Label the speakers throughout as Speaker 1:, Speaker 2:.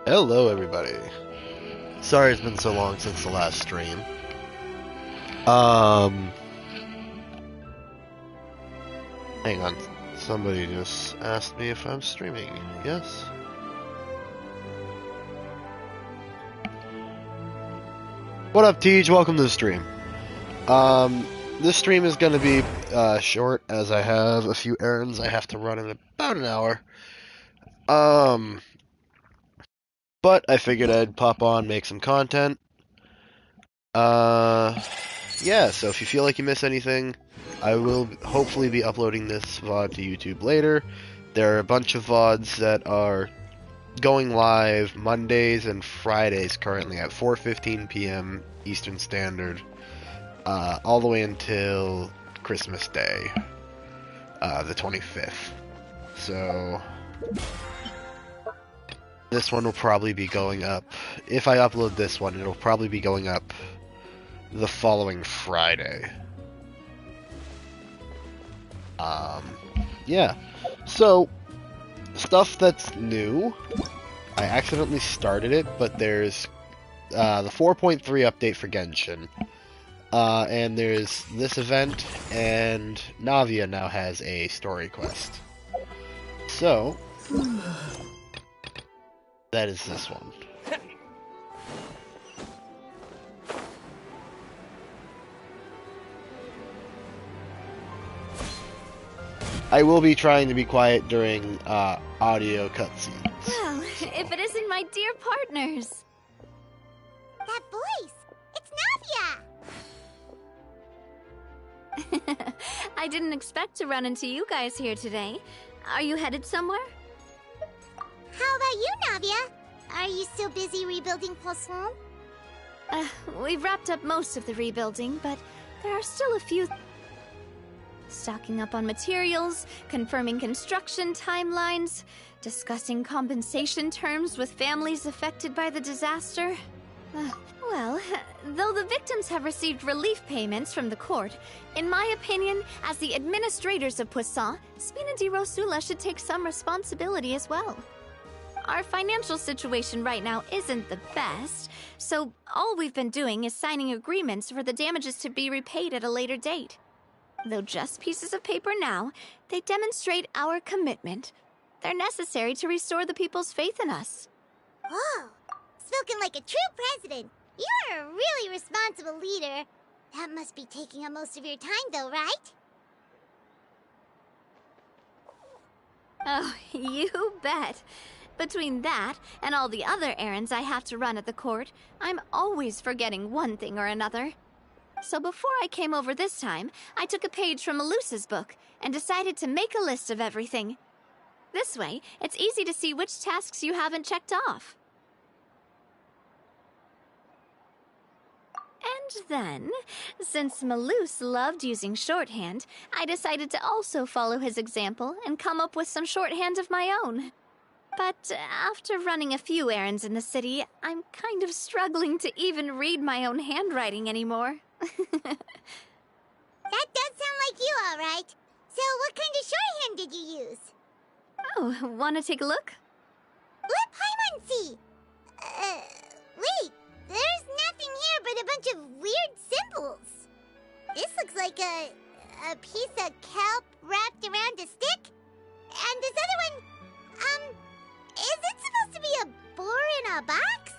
Speaker 1: Hello, everybody. Sorry it's been so long since the last stream. Um, Hang on. Somebody just asked me if I'm streaming. Yes? What up, Tej? Welcome to the stream. This stream is going to be short as I have a few errands I have to run in about an hour. But I figured I'd pop on, make some content. Yeah, so if you feel like you miss anything, I will hopefully be uploading this VOD to YouTube later. There are a bunch of VODs that are going live Mondays and Fridays currently at 4:15 p.m. Eastern Standard, all the way until Christmas Day, the 25th. So this one will probably be going up. If I upload this one, it'll probably be going up the following Friday. Yeah. So, stuff that's new. I accidentally started it, but there's the 4.3 update for Genshin. And there's this event, and Navia now has a story quest. So, that is this one. I will be trying to be quiet during audio cutscenes.
Speaker 2: Well, if it isn't my dear partners.
Speaker 3: That voice! It's
Speaker 2: Navia! I didn't expect to run into you guys here today. Are you headed somewhere?
Speaker 3: How about you, Navia? Are you still busy rebuilding Poisson?
Speaker 2: We've wrapped up most of the rebuilding, but there are still a few... Stocking up on materials, confirming construction timelines, discussing compensation terms with families affected by the disaster. Well, though the victims have received relief payments from the court, in my opinion, as the administrators of Poisson, Spina di Rosula should take some responsibility as well. Our financial situation right now isn't the best, so all we've been doing is signing agreements for the damages to be repaid at a later date. Though just pieces of paper now, they demonstrate our commitment. They're necessary to restore the people's faith in us.
Speaker 3: Whoa! Spoken like a true president. You're a really responsible leader. That must be taking up most of your time, though, right?
Speaker 2: Oh, you bet. Between that and all the other errands I have to run at the court, I'm always forgetting one thing or another. So before I came over this time, I took a page from Melusa's book and decided to make a list of everything. This way, it's easy to see which tasks you haven't checked off. And then, since Melus loved using shorthand, I decided to also follow his example and come up with some shorthand of my own. But after running a few errands in the city, I'm kind of struggling to even read my own handwriting anymore.
Speaker 3: That does sound like you, all right. So what kind of shorthand did you use?
Speaker 2: Oh, want to take a look?
Speaker 3: Let Paimon see! Wait, there's nothing here but a bunch of weird symbols. This looks like a piece of kelp wrapped around a stick. And this other one, is it supposed to be a boar in a box?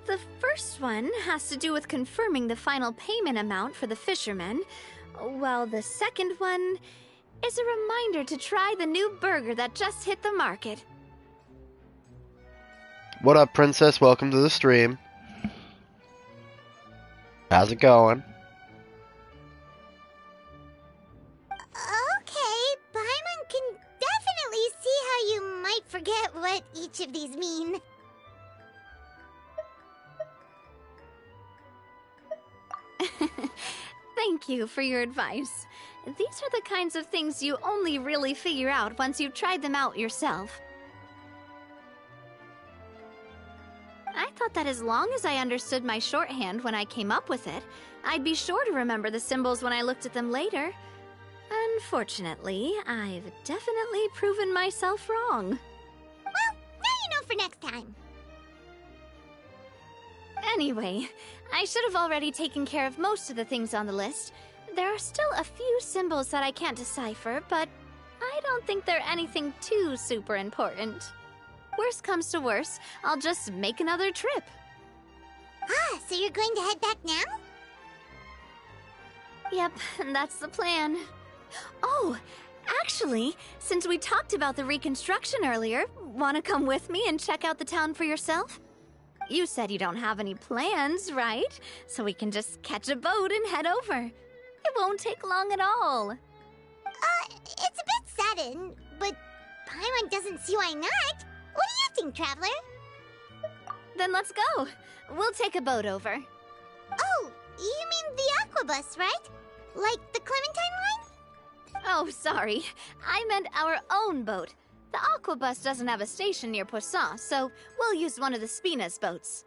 Speaker 2: The first one has to do with confirming the final payment amount for the fishermen, while the second one is a reminder to try the new burger that just hit the market.
Speaker 1: What up, Princess? Welcome to the stream. How's it going?
Speaker 3: Okay, Paimon can definitely see how you might forget what each of these mean.
Speaker 2: Thank you for your advice. These are the kinds of things you only really figure out once you've tried them out yourself. I thought that as long as I understood my shorthand when I came up with it, I'd be sure to remember the symbols when I looked at them later. Unfortunately, I've definitely proven myself wrong.
Speaker 3: Well, for next time.
Speaker 2: Anyway, I should have already taken care of most of the things on the list. There are still a few symbols that I can't decipher, but I don't think they're anything too super important. Worst comes to worst, I'll just make another trip.
Speaker 3: Ah, so you're going to head back now?
Speaker 2: Yep, that's the plan. Oh, actually, since we talked about the reconstruction earlier, want to come with me and check out the town for yourself? You said you don't have any plans, right? So we can just catch a boat and head over. It won't take long at all.
Speaker 3: It's a bit sudden, but Paimon doesn't see why not. What do you think, Traveler?
Speaker 2: Then let's go. We'll take a boat over.
Speaker 3: Oh, you mean the Aquabus, right? Like the Clementine line?
Speaker 2: Oh, sorry. I meant our own boat. The Aquabus doesn't have a station near Poisson, so we'll use one of the Spina's boats.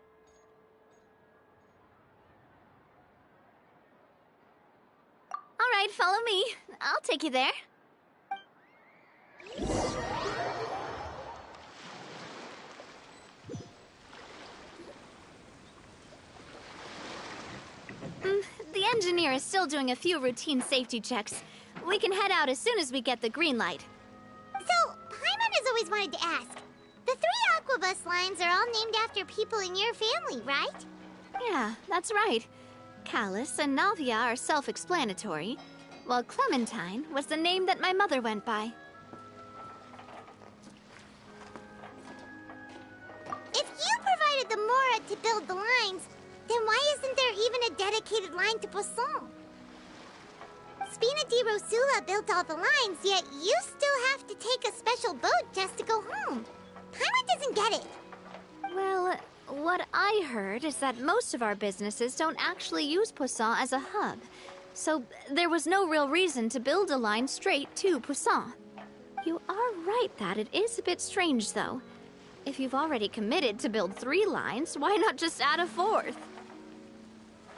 Speaker 2: All right, follow me. I'll take you there. The engineer is still doing a few routine safety checks. We can head out as soon as we get the green light.
Speaker 3: So, Paimon has always wanted to ask. The 3 Aquabus lines are all named after people in your family, right?
Speaker 2: Yeah, that's right. Callus and Navia are self-explanatory, while Clementine was the name that my mother went by.
Speaker 3: If you provided the Mora to build the lines, then why isn't there even a dedicated line to Poisson? Spina di Rosula built all the lines, yet you still have to take a special boat just to go home. Paimon doesn't get it.
Speaker 2: Well, what I heard is that most of our businesses don't actually use Poisson as a hub, so there was no real reason to build a line straight to Poisson. You are right that it is a bit strange, though. If you've already committed to build 3 lines, why not just add a 4th?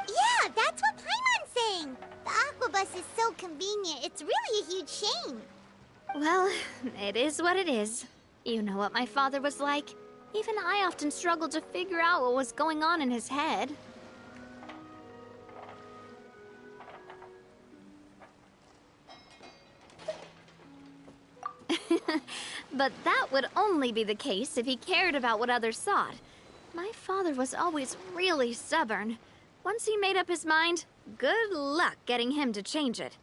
Speaker 3: Yeah, that's what Paimon's saying. The Aquabus is so convenient, it's really a huge shame.
Speaker 2: Well, it is what it is. You know what my father was like. Even I often struggled to figure out what was going on in his head. But that would only be the case if he cared about what others thought. My father was always really stubborn. Once he made up his mind, good luck getting him to change it.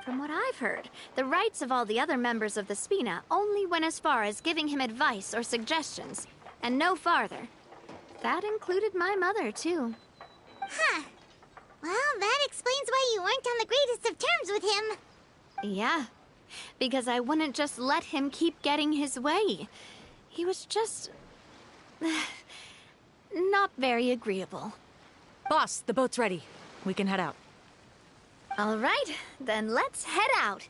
Speaker 2: From what I've heard, the rights of all the other members of the Spina only went as far as giving him advice or suggestions, and no farther. That included my mother, too.
Speaker 3: Huh. Well, that explains why you weren't on the greatest of terms with him.
Speaker 2: Yeah, because I wouldn't just let him keep getting his way. He was just... not very agreeable.
Speaker 4: Boss, the boat's ready. We can head out.
Speaker 2: All right, then let's head out.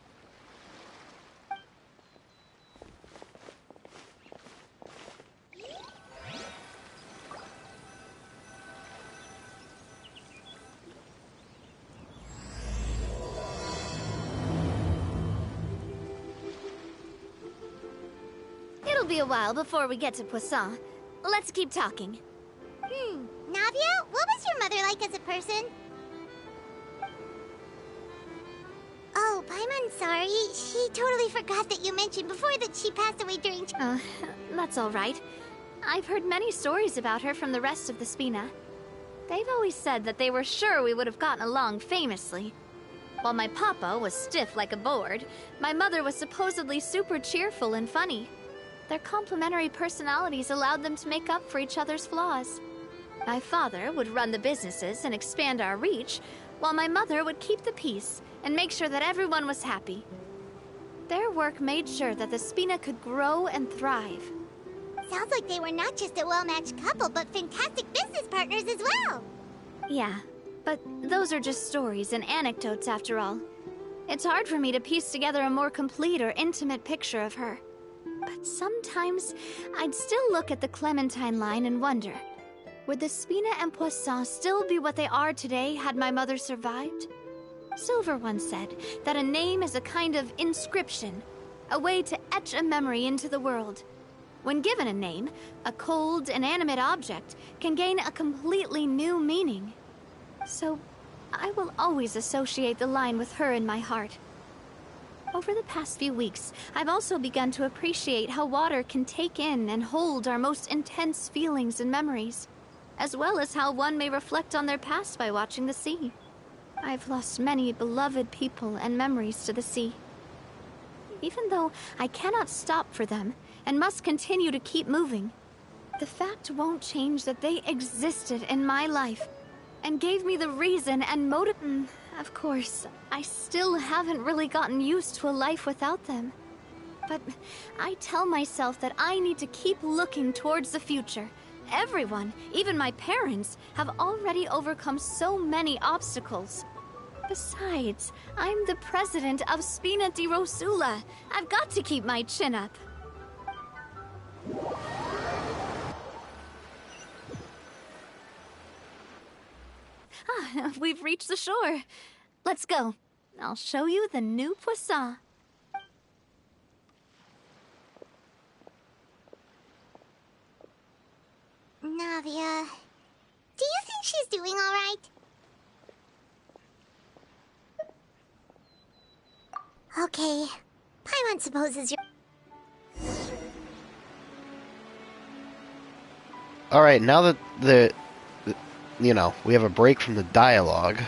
Speaker 2: It'll be a while before we get to Poisson. Let's keep talking.
Speaker 3: Navia, what was your mother like as a person? Oh, Paimon's sorry. She totally forgot that you mentioned before that she passed away during...
Speaker 2: That's all right. I've heard many stories about her from the rest of the Spina. They've always said that they were sure we would have gotten along famously. While my papa was stiff like a board, my mother was supposedly super cheerful and funny. Their complementary personalities allowed them to make up for each other's flaws. My father would run the businesses and expand our reach, while my mother would keep the peace and make sure that everyone was happy. Their work made sure that the Spina could grow and thrive.
Speaker 3: Sounds like they were not just a well-matched couple, but fantastic business partners as well.
Speaker 2: Yeah, but those are just stories and anecdotes after all. It's hard for me to piece together a more complete or intimate picture of her. But sometimes I'd still look at the Clementine line and wonder, would the Spina and Poisson still be what they are today had my mother survived? Silver once said that a name is a kind of inscription, a way to etch a memory into the world. When given a name, a cold, inanimate object can gain a completely new meaning. So, I will always associate the line with her in my heart. Over the past few weeks, I've also begun to appreciate how water can take in and hold our most intense feelings and memories, as well as how one may reflect on their past by watching the sea. I've lost many beloved people and memories to the sea. Even though I cannot stop for them and must continue to keep moving, the fact won't change that they existed in my life and gave me the reason and motive. Of course, I still haven't really gotten used to a life without them. But I tell myself that I need to keep looking towards the future. Everyone, even my parents, have already overcome so many obstacles. Besides, I'm the president of Spina di Rosula. I've got to keep my chin up. We've reached the shore. Let's go. I'll show you the new poisson.
Speaker 3: Navia, do you think she's doing all right? Okay, Paimon supposes you're...
Speaker 1: Alright, now that you know, we have a break from the dialogue.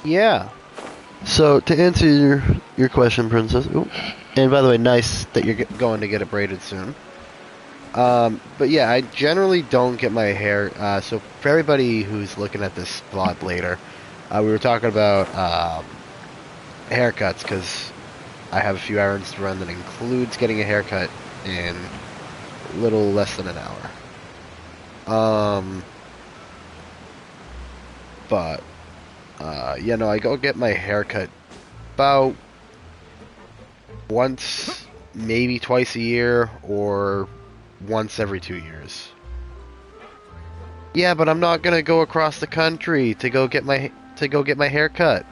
Speaker 1: Yeah. So, to answer your question, Princess... Ooh, and by the way, nice that you're going to get it braided soon. But yeah, I generally don't get my hair... so, for everybody who's looking at this vlog later, we were talking about haircuts, because I have a few errands to run that includes getting a haircut in a little less than an hour. But, yeah, no, I go get my haircut about once, maybe twice a year, or once every 2 years. Yeah, but I'm not gonna go across the country to go get my hair cut.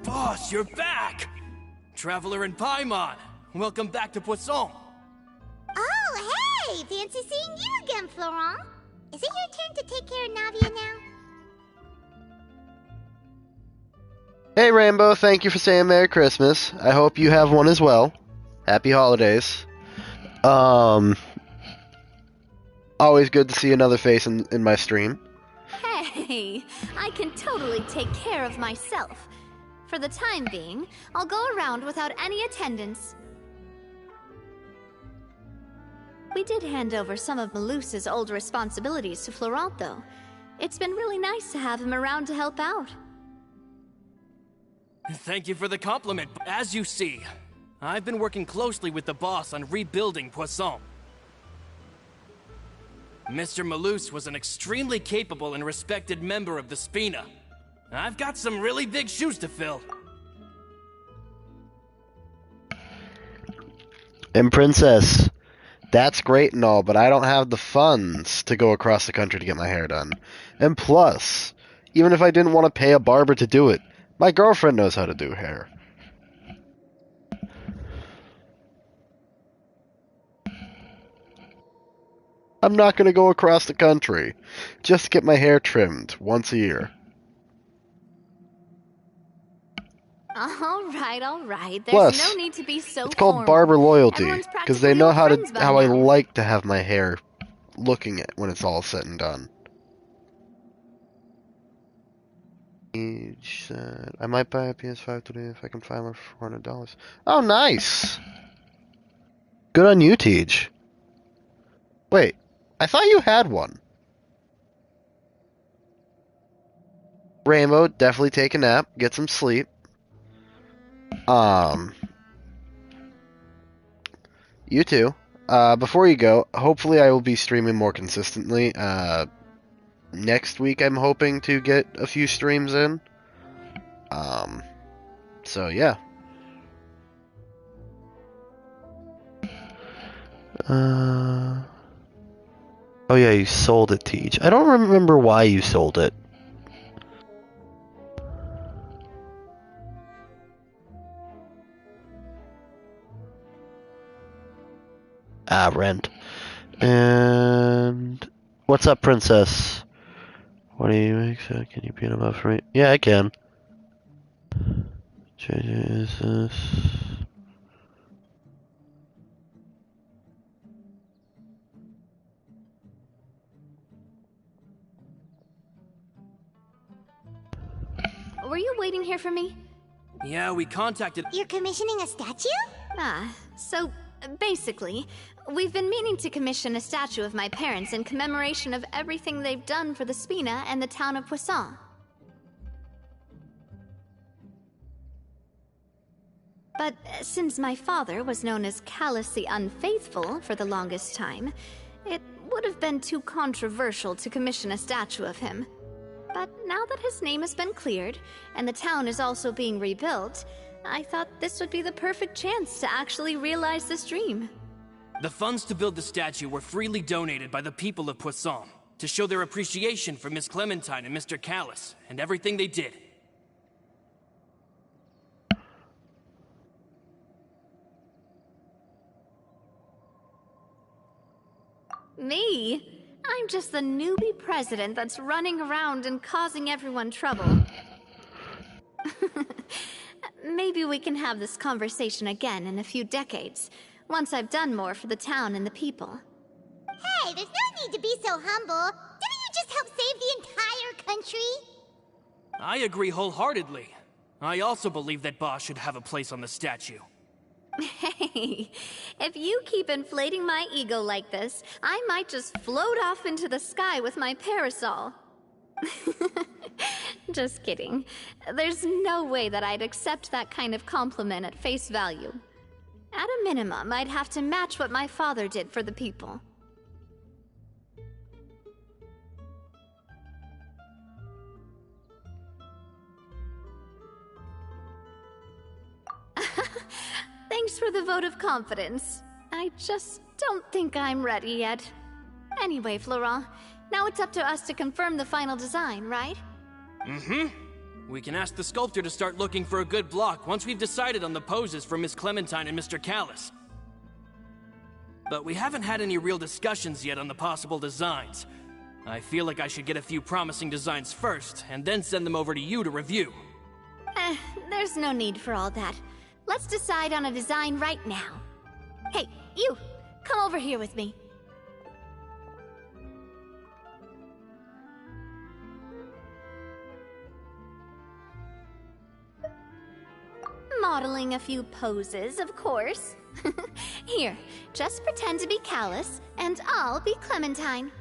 Speaker 5: Boss, you're back! Traveler in Paimon, welcome back to Poisson.
Speaker 3: Oh, hey! Fancy seeing you again, Florent. Is it your turn to take care of Navia now?
Speaker 1: Hey Rainbow, thank you for saying Merry Christmas. I hope you have one as well. Happy holidays. Always good to see another face in my stream.
Speaker 2: Hey, I can totally take care of myself. For the time being, I'll go around without any attendance. We did hand over some of Malus's old responsibilities to Florent, though. It's been really nice to have him around to help out.
Speaker 5: Thank you for the compliment. As you see, I've been working closely with the boss on rebuilding Poisson. Mr. Malus was an extremely capable and respected member of the Spina. I've got some really big shoes to fill.
Speaker 1: And Princess, that's great and all, but I don't have the funds to go across the country to get my hair done. And plus, even if I didn't want to pay a barber to do it, my girlfriend knows how to do hair. I'm not going to go across the country just to get my hair trimmed once a year.
Speaker 2: All right. There's
Speaker 1: Plus,
Speaker 2: no need to be so
Speaker 1: it's called
Speaker 2: formal.
Speaker 1: barber loyalty,
Speaker 2: Everyone's
Speaker 1: because they
Speaker 2: practically
Speaker 1: know
Speaker 2: old
Speaker 1: how
Speaker 2: friends by
Speaker 1: I
Speaker 2: now.
Speaker 1: like to have my hair looking at when it's all said and done. I might buy a PS5 today if I can find one for $400. Oh, nice! Good on you, Tej. Wait, I thought you had one. Rainbow, definitely take a nap, get some sleep. You too. Before you go, hopefully I will be streaming more consistently. Next week I'm hoping to get a few streams in. So yeah. Oh yeah, you sold it to each. I don't remember why you sold it. Ah, rent. And what's up, princess? What do you make? Can you beat him up for me? Yeah, I can. Is this?
Speaker 2: Were you waiting here for me?
Speaker 5: Yeah, we contacted.
Speaker 3: You're commissioning a statue?
Speaker 2: So basically, we've been meaning to commission a statue of my parents in commemoration of everything they've done for the Spina and the town of Poisson. But since my father was known as Callus the Unfaithful for the longest time, it would have been too controversial to commission a statue of him. But now that his name has been cleared, and the town is also being rebuilt, I thought this would be the perfect chance to actually realize this dream.
Speaker 5: The funds to build the statue were freely donated by the people of Poisson to show their appreciation for Miss Clementine and Mr. Callus and everything they did.
Speaker 2: Me? I'm just the newbie president that's running around and causing everyone trouble. Maybe we can have this conversation again in a few decades, once I've done more for the town and the people.
Speaker 3: Hey, there's no need to be so humble. Didn't you just help save the entire country?
Speaker 5: I agree wholeheartedly. I also believe that Boss should have a place on the statue.
Speaker 2: Hey, if you keep inflating my ego like this, I might just float off into the sky with my parasol. Just kidding. There's no way that I'd accept that kind of compliment at face value. At a minimum, I'd have to match what my father did for the people. Thanks for the vote of confidence. I just don't think I'm ready yet. Anyway, Florent, now it's up to us to confirm the final design, right?
Speaker 5: Mm-hmm. We can ask the sculptor to start looking for a good block once we've decided on the poses for Miss Clementine and Mr. Callus. But we haven't had any real discussions yet on the possible designs. I feel like I should get a few promising designs first, and then send them over to you to review.
Speaker 2: There's no need for all that. Let's decide on a design right now. Hey, you! Come over here with me. Modeling a few poses, of course. Here, just pretend to be Callus, and I'll be Clementine.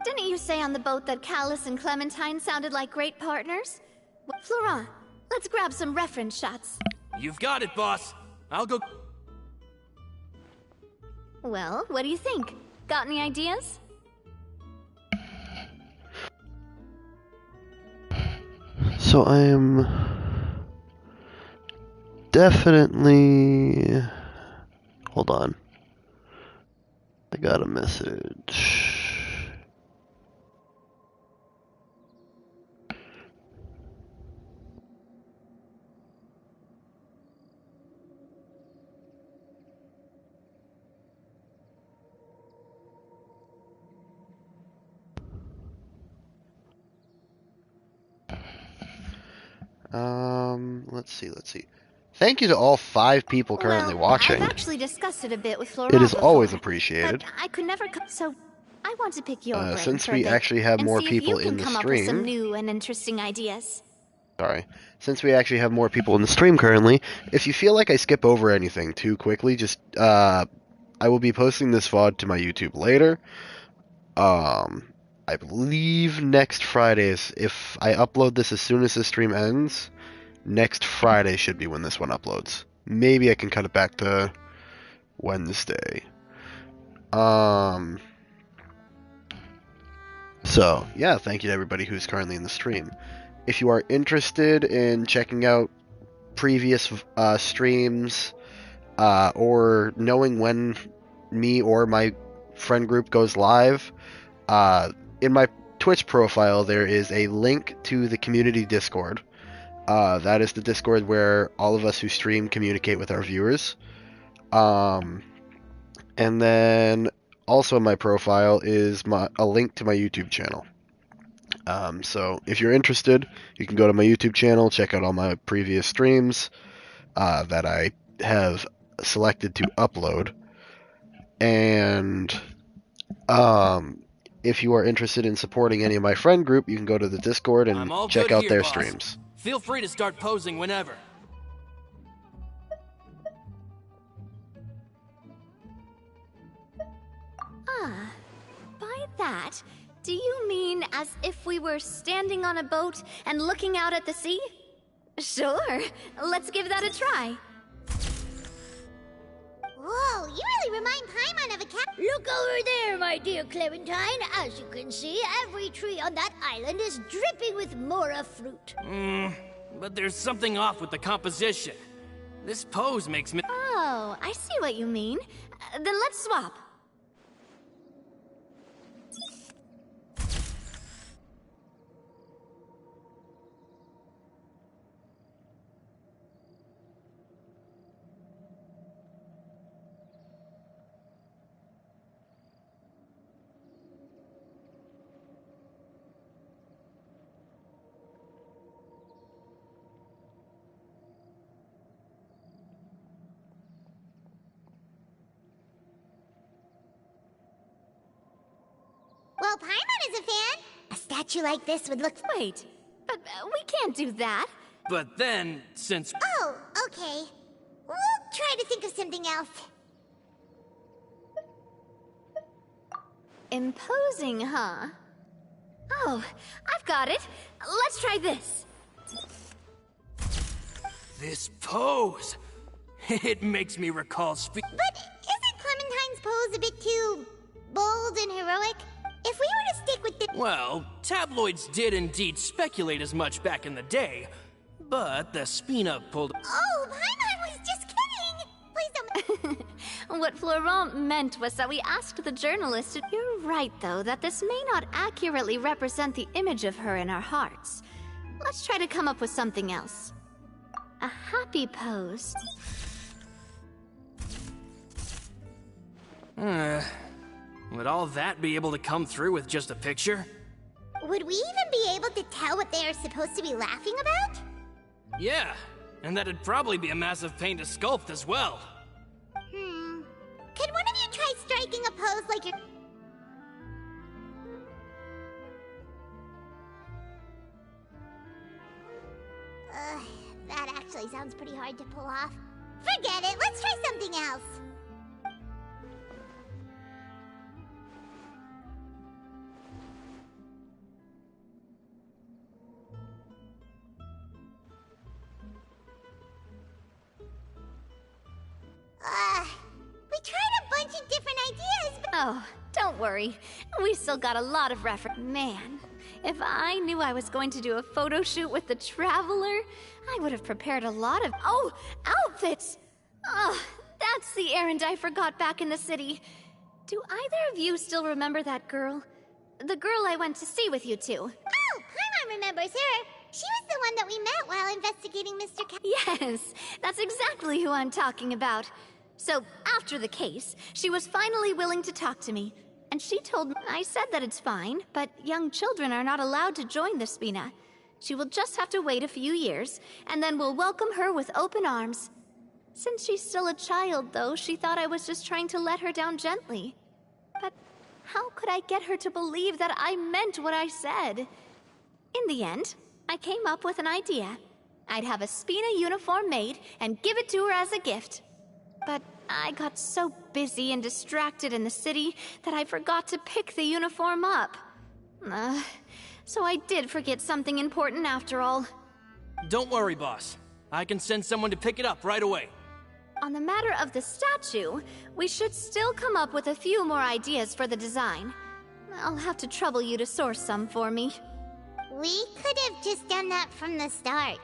Speaker 2: Didn't you say on the boat that Callus and Clementine sounded like great partners? Florent, let's grab some reference shots.
Speaker 5: You've got it, boss. I'll go...
Speaker 2: Well, what do you think? Got any ideas?
Speaker 1: So I am definitely... Hold on. I got a message. Let's see. Thank you to all 5 people currently watching.
Speaker 2: I've actually discussed it a bit with Florent
Speaker 1: It is
Speaker 2: before,
Speaker 1: always appreciated.
Speaker 2: but I could never so I want to pick your brain
Speaker 1: Since
Speaker 2: for a
Speaker 1: we
Speaker 2: bit
Speaker 1: actually have
Speaker 2: and
Speaker 1: more
Speaker 2: see
Speaker 1: people
Speaker 2: if you
Speaker 1: in
Speaker 2: can
Speaker 1: the
Speaker 2: come up with some
Speaker 1: stream.
Speaker 2: new and interesting ideas.
Speaker 1: Sorry. Since we actually have more people in the stream currently, if you feel like I skip over anything too quickly, just I will be posting this VOD to my YouTube later. I believe next Friday is, if I upload this as soon as the stream ends, next Friday should be when this one uploads. Maybe I can cut it back to Wednesday. So, yeah, thank you to everybody who's currently in the stream. If you are interested in checking out previous streams, or knowing when me or my friend group goes live, in my Twitch profile there is a link to the community Discord. That is the Discord where all of us who stream communicate with our viewers. And then also in my profile is a link to my YouTube channel. So if you're interested, you can go to my YouTube channel, check out all my previous streams that I have selected to upload. And if you are interested in supporting any of my friend group, you can go to the Discord and
Speaker 5: I'm all
Speaker 1: check
Speaker 5: good
Speaker 1: out
Speaker 5: here,
Speaker 1: their
Speaker 5: boss.
Speaker 1: streams.
Speaker 5: Feel free to start posing whenever.
Speaker 2: Ah, by that, do you mean as if we were standing on a boat and looking out at the sea? Sure, let's give that a try.
Speaker 3: Whoa, you really remind Paimon of a cat.
Speaker 6: Look over there, my dear Clementine. As you can see, every tree on that island is dripping with mora fruit.
Speaker 5: But there's something off with the composition. This pose makes me...
Speaker 2: Oh, I see what you mean. Then let's swap.
Speaker 3: Well, Paimon is a fan. A statue like this would look...
Speaker 2: Wait, but we can't do that.
Speaker 5: But then, since...
Speaker 3: Oh, okay. We'll try to think of something else.
Speaker 2: Imposing, huh? Oh, I've got it. Let's try this.
Speaker 5: This pose... It makes me recall
Speaker 3: But isn't Clementine's pose a bit too bold and heroic? If we were to stick with the...
Speaker 5: Well, tabloids did indeed speculate as much back in the day, but the Spina pulled...
Speaker 3: Oh, Paimon was just kidding! Please don't...
Speaker 2: What Florent meant was that we asked the journalist to... You're right, though, that this may not accurately represent the image of her in our hearts. Let's try to come up with something else. A happy pose.
Speaker 5: Would all that be able to come through with just a picture?
Speaker 3: Would we even be able to tell what they are supposed to be laughing about?
Speaker 5: Yeah, and that'd probably be a massive pain to sculpt as well.
Speaker 3: Can one of you try striking a pose like you're... That actually sounds pretty hard to pull off. Forget it, let's try something else. We tried a bunch of different ideas, but...
Speaker 2: Oh, don't worry. We still got a lot of reference. Man, if I knew I was going to do a photo shoot with the Traveler, I would have prepared a lot of... Oh, outfits! Oh, that's the errand I forgot back in the city. Do either of you still remember that girl? The girl I went to see with you two.
Speaker 3: Oh, Paimon remembers her. She was the one that we met while investigating Mr.
Speaker 2: Yes, that's exactly who I'm talking about. So, after the case, she was finally willing to talk to me. And she told me, I said that it's fine, but young children are not allowed to join the Spina. She will just have to wait a few years, and then we'll welcome her with open arms. Since she's still a child, though, she thought I was just trying to let her down gently. But how could I get her to believe that I meant what I said? In the end, I came up with an idea. I'd have a Spina uniform made and give it to her as a gift. But I got so busy and distracted in the city that I forgot to pick the uniform up. So I did forget something important after all.
Speaker 5: Don't worry, boss. I can send someone to pick it up right away.
Speaker 2: On the matter of the statue, we should still come up with a few more ideas for the design. I'll have to trouble you to source some for me.
Speaker 3: We could have just done that from the start.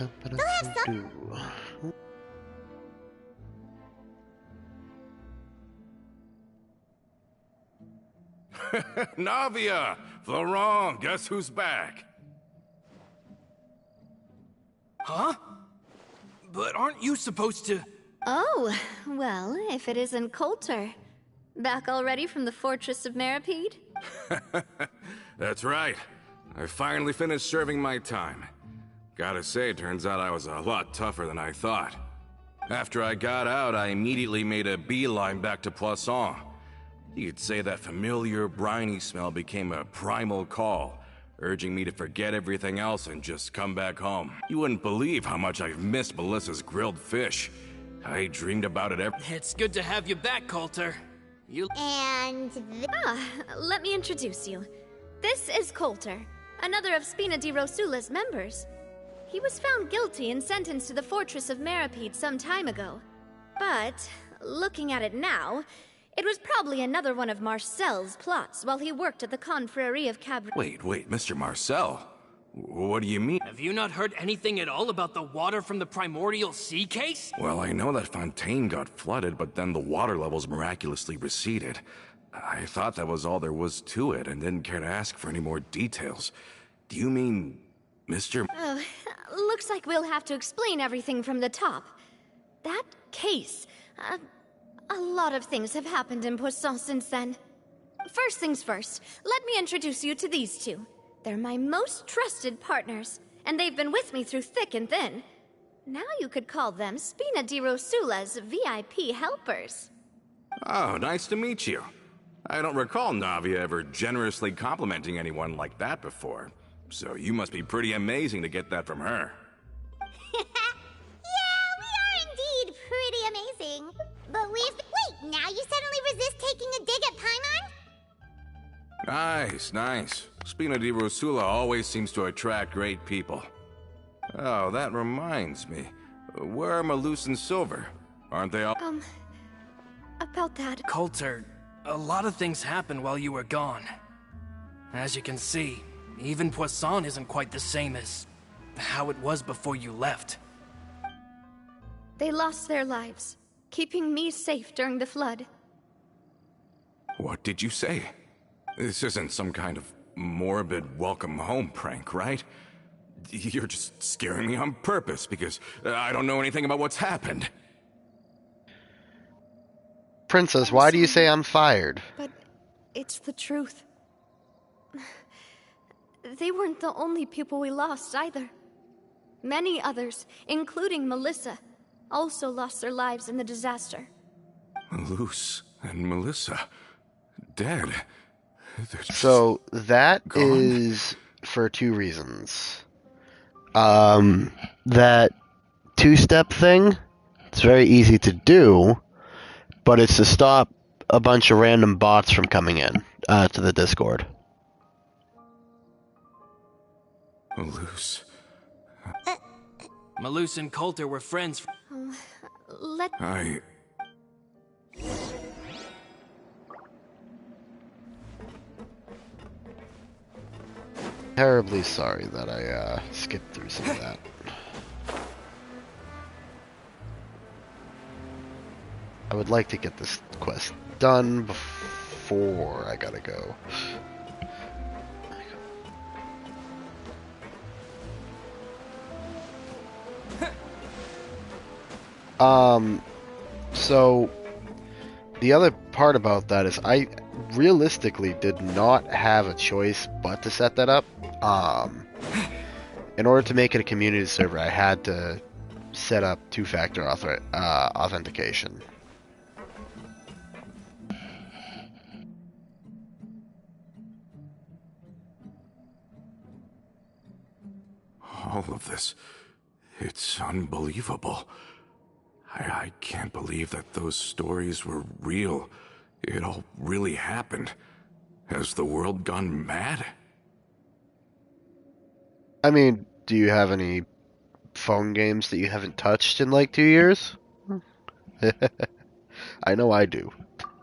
Speaker 3: They'll have some.
Speaker 7: Navia! Florent, guess who's back?
Speaker 5: Huh? But aren't you supposed to...
Speaker 2: Oh, well, if it isn't Coulter. Back already from the Fortress of Meripede?
Speaker 7: That's right. I finally finished serving my time. Gotta say, turns out I was a lot tougher than I thought. After I got out, I immediately made a beeline back to Poisson. You could say that familiar, briny smell became a primal call, urging me to forget everything else and just come back home. You wouldn't believe how much I've missed Melissa's grilled fish. I dreamed about it every...
Speaker 5: It's good to have you back, Coulter. You...
Speaker 3: And
Speaker 2: Let me introduce you. This is Coulter, another of Spina di Rosula's members. He was found guilty and sentenced to the Fortress of Meripede some time ago. But, looking at it now, it was probably another one of Marcel's plots while he worked at the Confrérie of Cabrera.
Speaker 7: Wait, Mr. Marcel? What do you mean?
Speaker 5: Have you not heard anything at all about the water from the primordial sea case?
Speaker 7: Well, I know that Fontaine got flooded, but then the water levels miraculously receded. I thought that was all there was to it and didn't care to ask for any more details. Do you mean Mr.
Speaker 2: Oh, looks like we'll have to explain everything from the top. That case, a lot of things have happened in Poisson since then. First things first, let me introduce you to these two. They're my most trusted partners, and they've been with me through thick and thin. Now you could call them Spina di Rosula's VIP helpers.
Speaker 7: Oh, nice to meet you. I don't recall Navia ever generously complimenting anyone like that before, so you must be pretty amazing to get that from her.
Speaker 3: Yeah, we are indeed pretty amazing. But wait, now you suddenly resist taking a dig at Paimon?
Speaker 7: Nice. Spina di Rosula always seems to attract great people. Oh, that reminds me. Where are Malus and Silver? Aren't they all...
Speaker 2: About that...
Speaker 5: Coulter, a lot of things happened while you were gone. As you can see, even Poisson isn't quite the same as how it was before you left.
Speaker 2: They lost their lives, keeping me safe during the flood.
Speaker 7: What did you say? This isn't some kind of morbid welcome home prank, right? You're just scaring me on purpose because I don't know anything about what's happened.
Speaker 1: Princess, why do you say I'm fired?
Speaker 2: But it's the truth. They weren't the only people we lost either. Many others, including Melissa, also lost their lives in the disaster.
Speaker 7: Malus and Melissa, dead.
Speaker 1: So that
Speaker 7: gone?
Speaker 1: is for two reasons. That two-step thing, it's very easy to do, but it's to stop a bunch of random bots from coming in to the Discord.
Speaker 7: Malus.
Speaker 5: Malus and Coulter were friends.
Speaker 1: Terribly sorry that I skipped through some of that. I would like to get this quest done before I gotta go. So the other part about that is I realistically did not have a choice but to set that up. In order to make it a community server, I had to set up two-factor authentication.
Speaker 7: All of this, it's unbelievable. I can't believe that those stories were real. It all really happened. Has the world gone mad?
Speaker 1: I mean, do you have any phone games that you haven't touched in like 2 years? I know I do.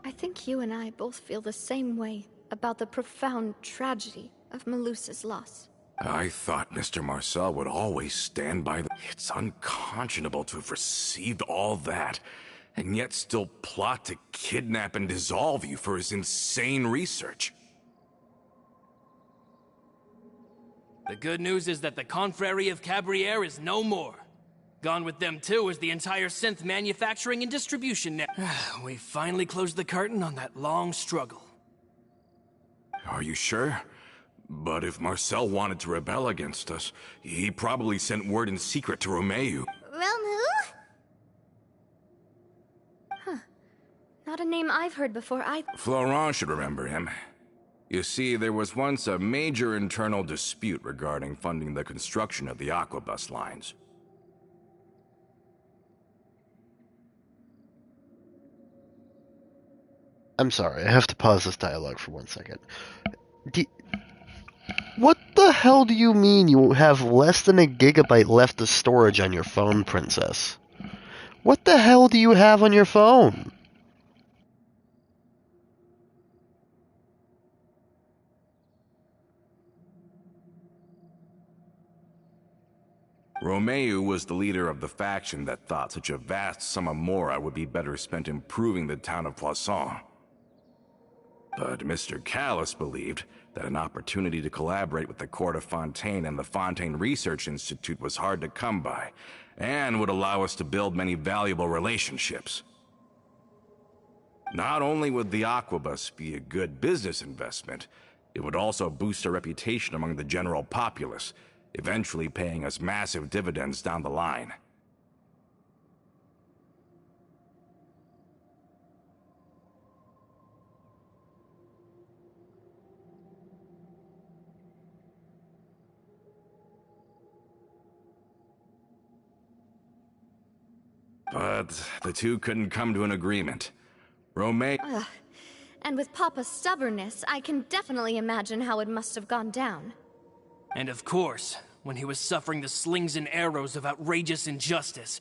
Speaker 2: I think you and I both feel the same way about the profound tragedy of Melusa's loss.
Speaker 7: I thought Mr. Marcel would always stand by the... It's unconscionable to have received all that, and yet still plot to kidnap and dissolve you for his insane research.
Speaker 5: The good news is that the Confrérie of Cabriere is no more. Gone with them too is the entire synth manufacturing and distribution net. We finally closed the curtain on that long struggle.
Speaker 7: Are you sure? But if Marcel wanted to rebel against us, he probably sent word in secret to Romeu.
Speaker 3: Realm who?
Speaker 2: Not a name I've heard before either.
Speaker 7: Florent should remember him. You see, there was once a major internal dispute regarding funding the construction of the Aquabus lines.
Speaker 1: I'm sorry, I have to pause this dialogue for 1 second. What the hell do you mean you have less than a gigabyte left of storage on your phone, Princess? What the hell do you have on your phone?
Speaker 7: Romeu was the leader of the faction that thought such a vast sum of mora would be better spent improving the town of Poisson. But Mr. Callis believed that an opportunity to collaborate with the court of Fontaine and the Fontaine Research Institute was hard to come by, and would allow us to build many valuable relationships. Not only would the Aquabus be a good business investment, it would also boost our reputation among the general populace, eventually paying us massive dividends down the line. But the two couldn't come to an agreement. Romeu...
Speaker 2: And with Papa's stubbornness, I can definitely imagine how it must have gone down.
Speaker 5: And of course, when he was suffering the slings and arrows of outrageous injustice,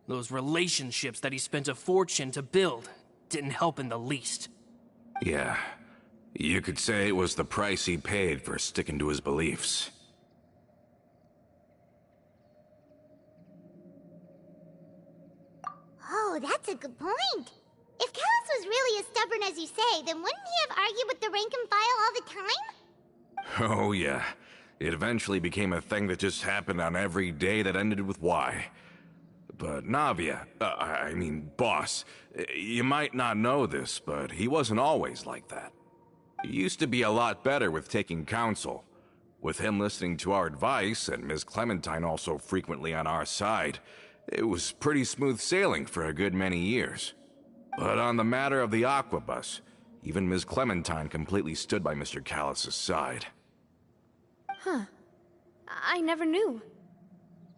Speaker 5: those relationships that he spent a fortune to build didn't help in the least.
Speaker 7: Yeah, you could say it was the price he paid for sticking to his beliefs.
Speaker 3: Oh, that's a good point. If Callis was really as stubborn as you say, then wouldn't he have argued with the rank and file all the time?
Speaker 7: Oh yeah, it eventually became a thing that just happened on every day that ended with Y. But Navia, Boss, you might not know this, but he wasn't always like that. He used to be a lot better with taking counsel. With him listening to our advice, and Ms. Clementine also frequently on our side, it was pretty smooth sailing for a good many years. But on the matter of the Aquabus, even Ms. Clementine completely stood by Mr. Callis' side.
Speaker 2: Huh. I never knew.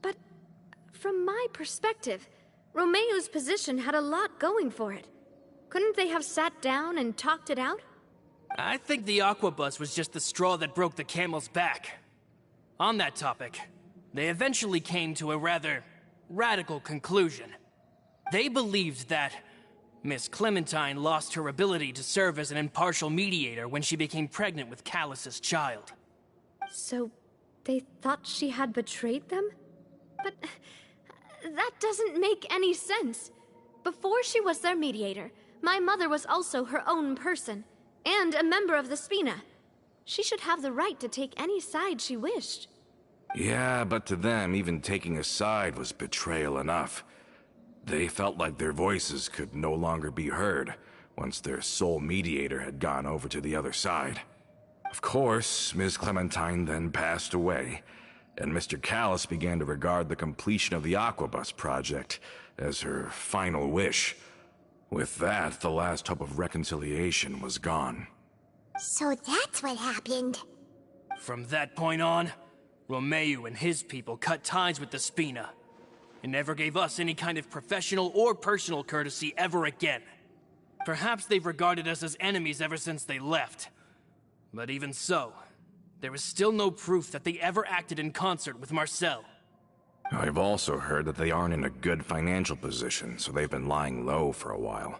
Speaker 2: But from my perspective, Romeu's position had a lot going for it. Couldn't they have sat down and talked it out?
Speaker 5: I think the Aquabus was just the straw that broke the camel's back. On that topic, they eventually came to a rather radical conclusion. They believed that Miss Clementine lost her ability to serve as an impartial mediator when she became pregnant with Callus's child.
Speaker 2: So, they thought she had betrayed them? But that doesn't make any sense. Before she was their mediator, my mother was also her own person, and a member of the Spina. She should have the right to take any side she wished.
Speaker 7: Yeah, but to them, even taking a side was betrayal enough. They felt like their voices could no longer be heard once their sole mediator had gone over to the other side. Of course, Ms. Clementine then passed away, and Mr. Callis began to regard the completion of the Aquabus project as her final wish. With that, the last hope of reconciliation was gone.
Speaker 3: So that's what happened.
Speaker 5: From that point on, Romeu and his people cut ties with the Spina, and never gave us any kind of professional or personal courtesy ever again. Perhaps they've regarded us as enemies ever since they left. But even so, there is still no proof that they ever acted in concert with Marcel.
Speaker 7: I've also heard that they aren't in a good financial position, so they've been lying low for a while.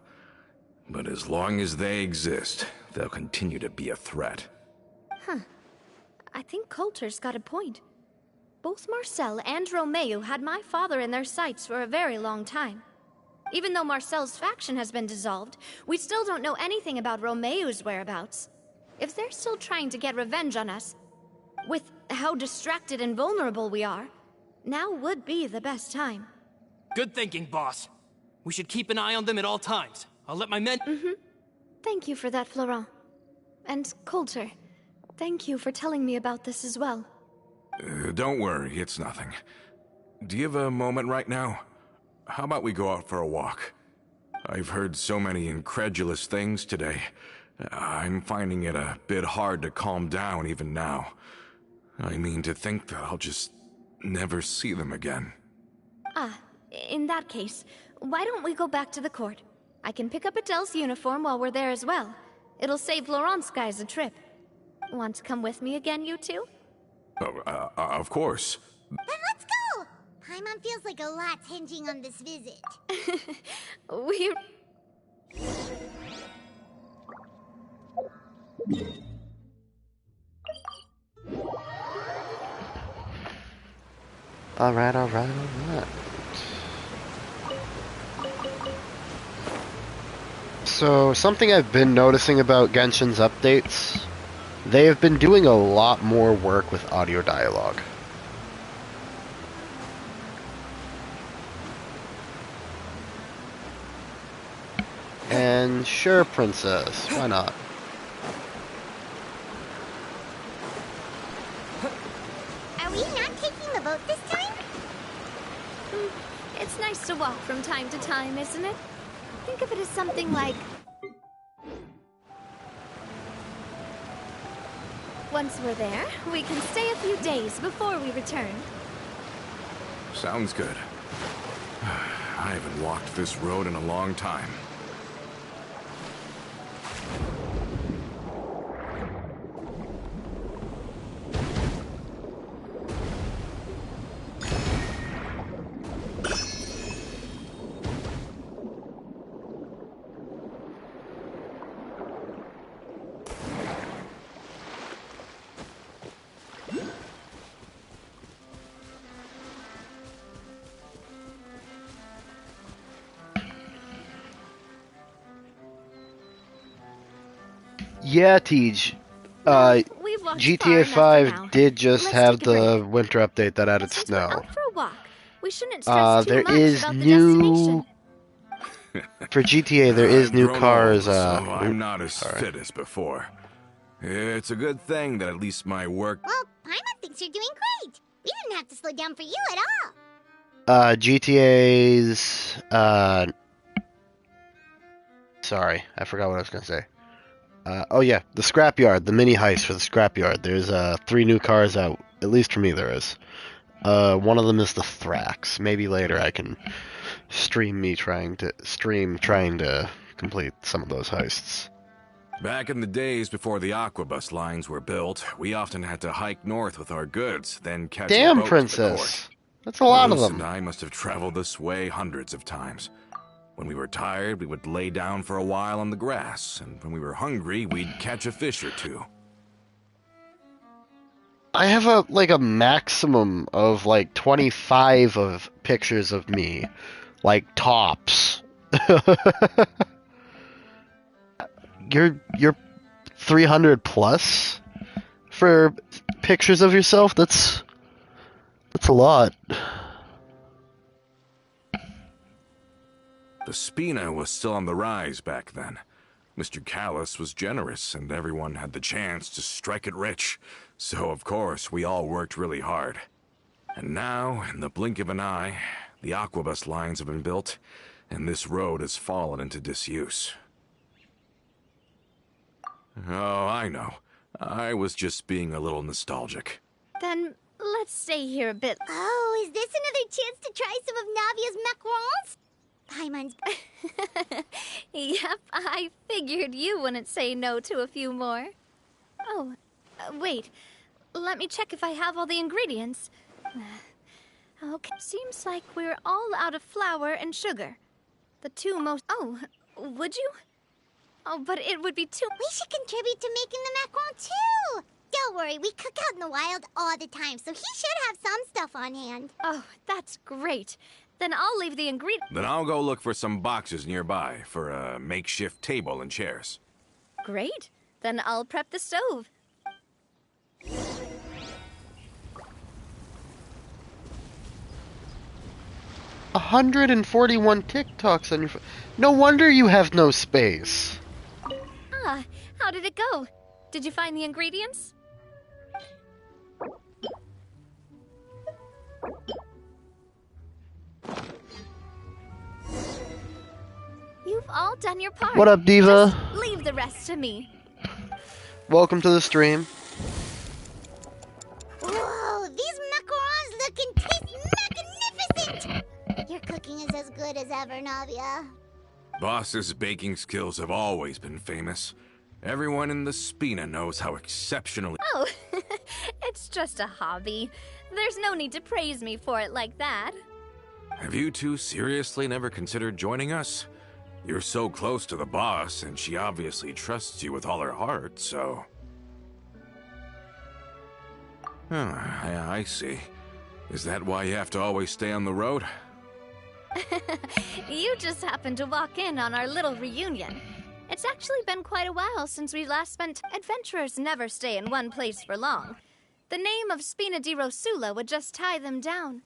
Speaker 7: But as long as they exist, they'll continue to be a threat.
Speaker 2: I think Coulter's got a point. Both Marcel and Romeo had my father in their sights for a very long time. Even though Marcel's faction has been dissolved, we still don't know anything about Romeo's whereabouts. If they're still trying to get revenge on us, with how distracted and vulnerable we are, now would be the best time.
Speaker 5: Good thinking, boss. We should keep an eye on them at all times. I'll let my men...
Speaker 2: Thank you for that, Florent. And Coulter, thank you for telling me about this as well.
Speaker 7: Don't worry, it's nothing. Do you have a moment right now? How about we go out for a walk? I've heard so many incredulous things today. I'm finding it a bit hard to calm down even now. I mean, to think that I'll just never see them again.
Speaker 2: In that case, why don't we go back to the court? I can pick up Adele's uniform while we're there as well. It'll save Laurent's guys a trip. Want to come with me again, you two?
Speaker 7: Oh, of course.
Speaker 3: Then let's go! Paimon feels like a lot's hinging on this visit.
Speaker 2: We're...
Speaker 1: Alright. So, something I've been noticing about Genshin's updates, they have been doing a lot more work with audio dialogue. And sure, Princess, why not?
Speaker 3: Are we not taking the boat this time?
Speaker 2: It's nice to walk from time to time, isn't it? Think of it as something like... Once we're there, we can stay a few days before we return.
Speaker 7: Sounds good. I haven't walked this road in a long time.
Speaker 1: Yeah, Tej.
Speaker 2: We've walked
Speaker 1: GTA
Speaker 2: far enough for
Speaker 1: 5
Speaker 2: now.
Speaker 1: did just
Speaker 2: Let's
Speaker 1: have
Speaker 2: take a
Speaker 1: the
Speaker 2: break.
Speaker 1: winter update that added
Speaker 2: Since we're
Speaker 1: snow.
Speaker 2: out for a walk, we shouldn't stress too
Speaker 1: There
Speaker 2: much
Speaker 1: is
Speaker 2: about the
Speaker 1: new...
Speaker 2: destination.
Speaker 1: For GTA, there is
Speaker 7: I've
Speaker 1: new
Speaker 7: grown
Speaker 1: cars,
Speaker 7: old, so I'm not as fit as before. It's a good thing that at least my work...
Speaker 3: Well, Paimon thinks you're doing great. We didn't have to slow down for you at all.
Speaker 1: GTA's, sorry, I forgot what I was gonna say. Oh yeah, the scrapyard, the mini heist for the scrapyard. There's 3 new cars out, at least for me there is. One of them is the Thrax. Maybe later I can stream trying to complete some of those heists.
Speaker 7: Back in the days before the Aquabus lines were built, we often had to hike north with our goods, then catch a
Speaker 1: Damn,
Speaker 7: boat to the
Speaker 1: Princess!
Speaker 7: port.
Speaker 1: That's a lot of
Speaker 7: Bruce
Speaker 1: them.
Speaker 7: and I must have traveled this way hundreds of times. When we were tired, we would lay down for a while on the grass, and when we were hungry, we'd catch a fish or two.
Speaker 1: I have a maximum of 25 of pictures of me, tops. You're 300 plus for pictures of yourself. That's a lot.
Speaker 7: The Spina was still on the rise back then. Mr. Callis was generous, and everyone had the chance to strike it rich. So, of course, we all worked really hard. And now, in the blink of an eye, the Aquabus lines have been built, and this road has fallen into disuse. Oh, I know. I was just being a little nostalgic.
Speaker 2: Then let's stay here a bit.
Speaker 3: Oh, is this another chance to try some of Navia's macarons? Paimon's...
Speaker 2: Yep, I figured you wouldn't say no to a few more. Oh, wait. Let me check if I have all the ingredients. Okay, seems like we're all out of flour and sugar. The two most... Oh, would you? Oh, but it would be too...
Speaker 3: We should contribute to making the macaron too! don't worry, we cook out in the wild all the time, so he should have some stuff on hand.
Speaker 2: Oh, that's great. Then I'll leave the ingredients.
Speaker 7: Then I'll go look for some boxes nearby for a makeshift table and chairs.
Speaker 2: Great. Then I'll prep the stove.
Speaker 1: 141 TikToks on your phone. No wonder you have no space.
Speaker 2: Ah, how did it go? Did you find the ingredients? You've all done your part.
Speaker 1: What up, Diva?
Speaker 2: Just leave the rest to me.
Speaker 1: Welcome to the stream.
Speaker 3: Whoa, these macarons look and taste magnificent! Your cooking is as good as ever, Navia.
Speaker 7: Boss's baking skills have always been famous. Everyone in the Spina knows how exceptionally...
Speaker 2: Oh, it's just a hobby. There's no need to praise me for it like that.
Speaker 7: Have you two seriously never considered joining us? You're so close to the boss, and she obviously trusts you with all her heart, so... I see. Is that why you have to always stay on the road?
Speaker 2: You just happened to walk in on our little reunion. It's actually been quite a while since we last spent. Adventurers never stay in one place for long. The name of Spina di Rosula would just tie them down.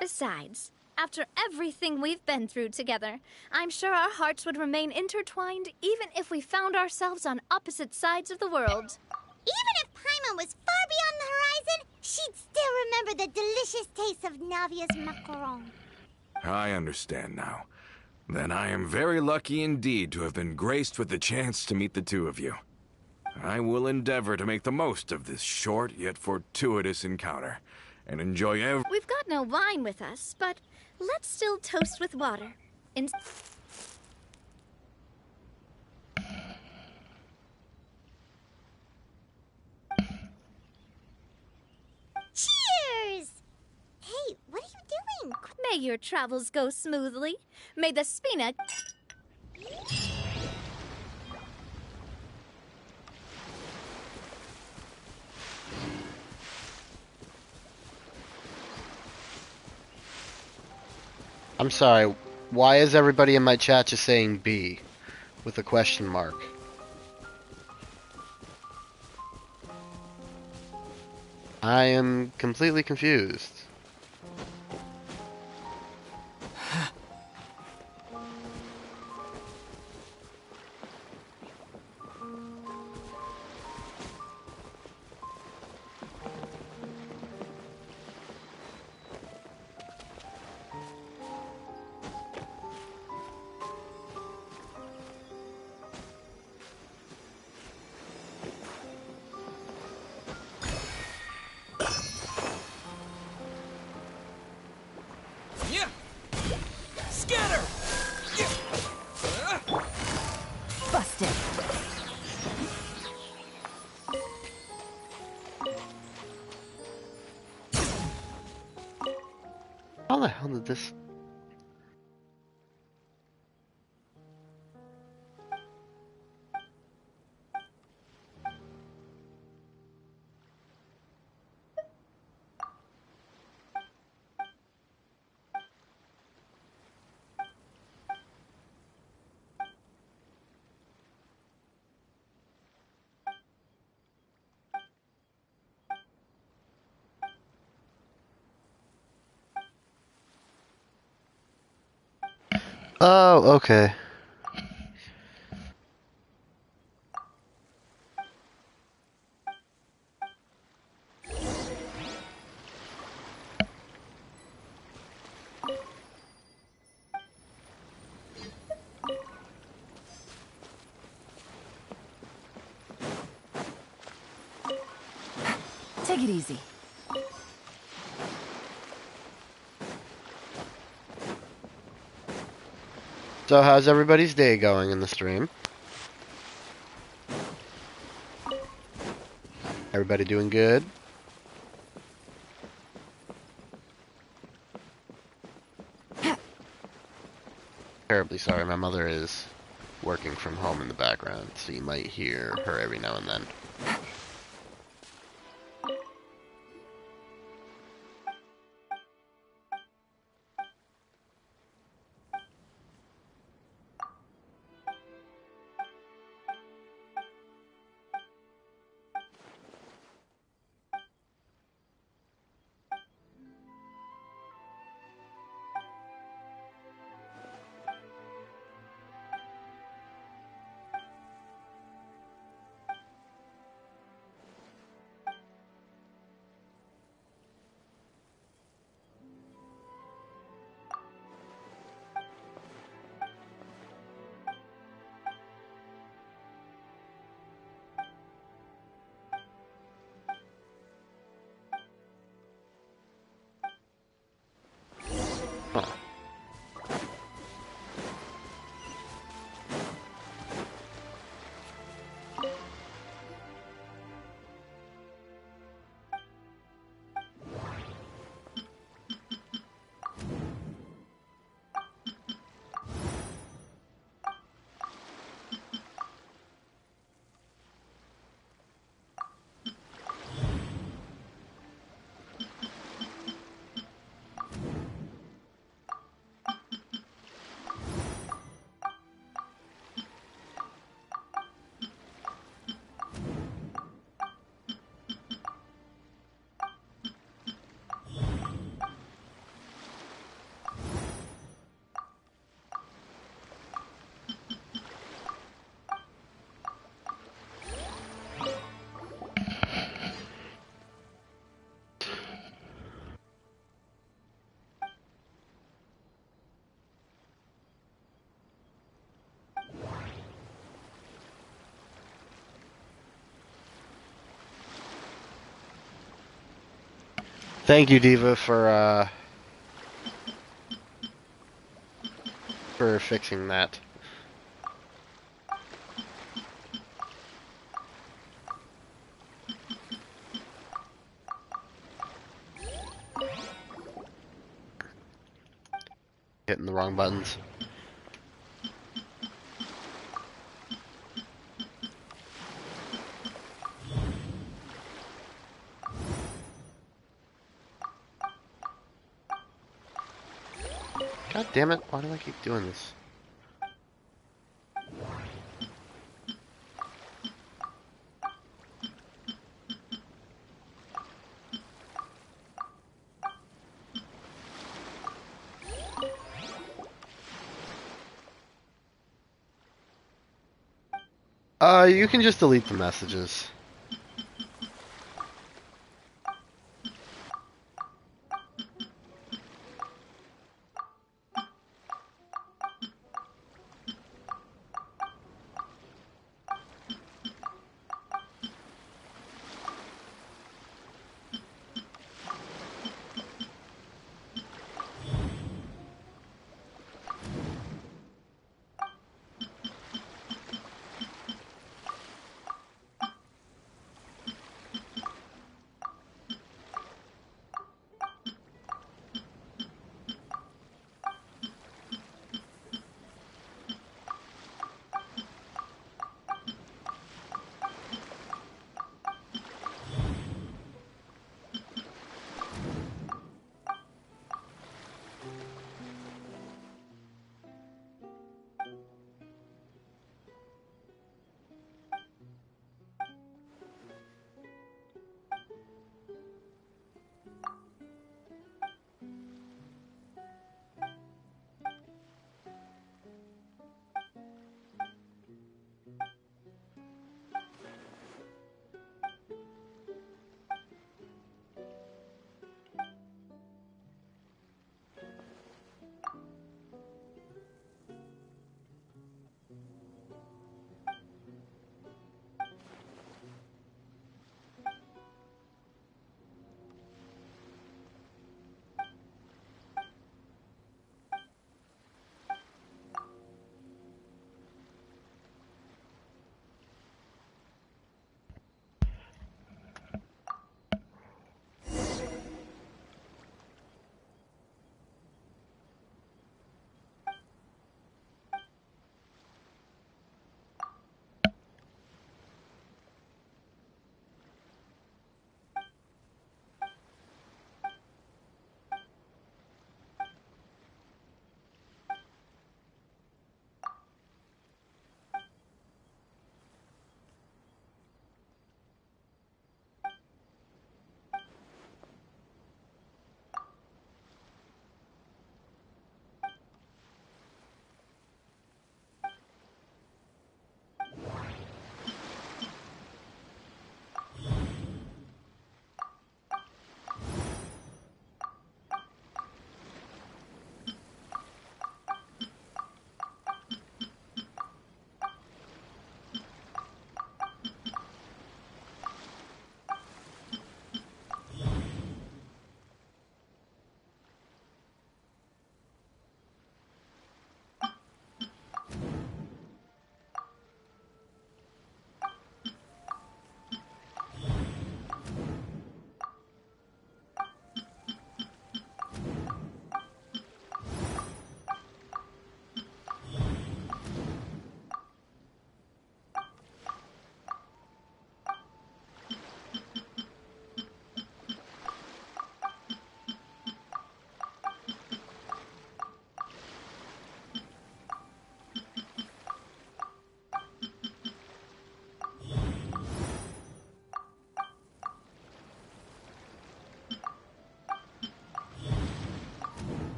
Speaker 2: Besides, after everything we've been through together, I'm sure our hearts would remain intertwined even if we found ourselves on opposite sides of the world.
Speaker 3: Even if Paimon was far beyond the horizon, she'd still remember the delicious taste of Navia's macaron.
Speaker 7: I understand now. Then I am very lucky indeed to have been graced with the chance to meet the two of you. I will endeavor to make the most of this short yet fortuitous encounter, and enjoy every...
Speaker 2: We've got no wine with us, but let's still toast with water.
Speaker 3: Cheers! Hey, what are you doing?
Speaker 2: May your travels go smoothly. May the Spina...
Speaker 1: I'm sorry, why is everybody in my chat just saying B with a question mark? I am completely confused.
Speaker 4: Busted.
Speaker 1: How the hell did this... Oh, okay.
Speaker 4: Take it easy.
Speaker 1: So how's everybody's day going in the stream? Everybody doing good? Terribly sorry, my mother is working from home in the background, so you might hear her every now and then. Thank you, Diva, for fixing that. Hitting the wrong buttons. God damn it, why do I keep doing this? You can just delete the messages.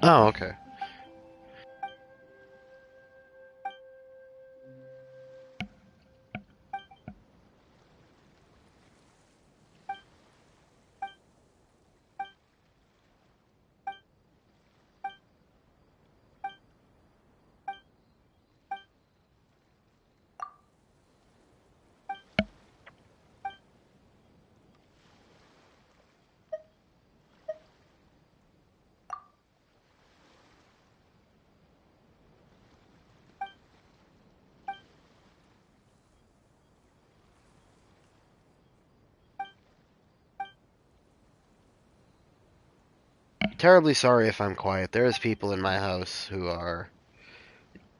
Speaker 1: Oh, okay. terribly sorry if I'm quiet. There's people in my house who are,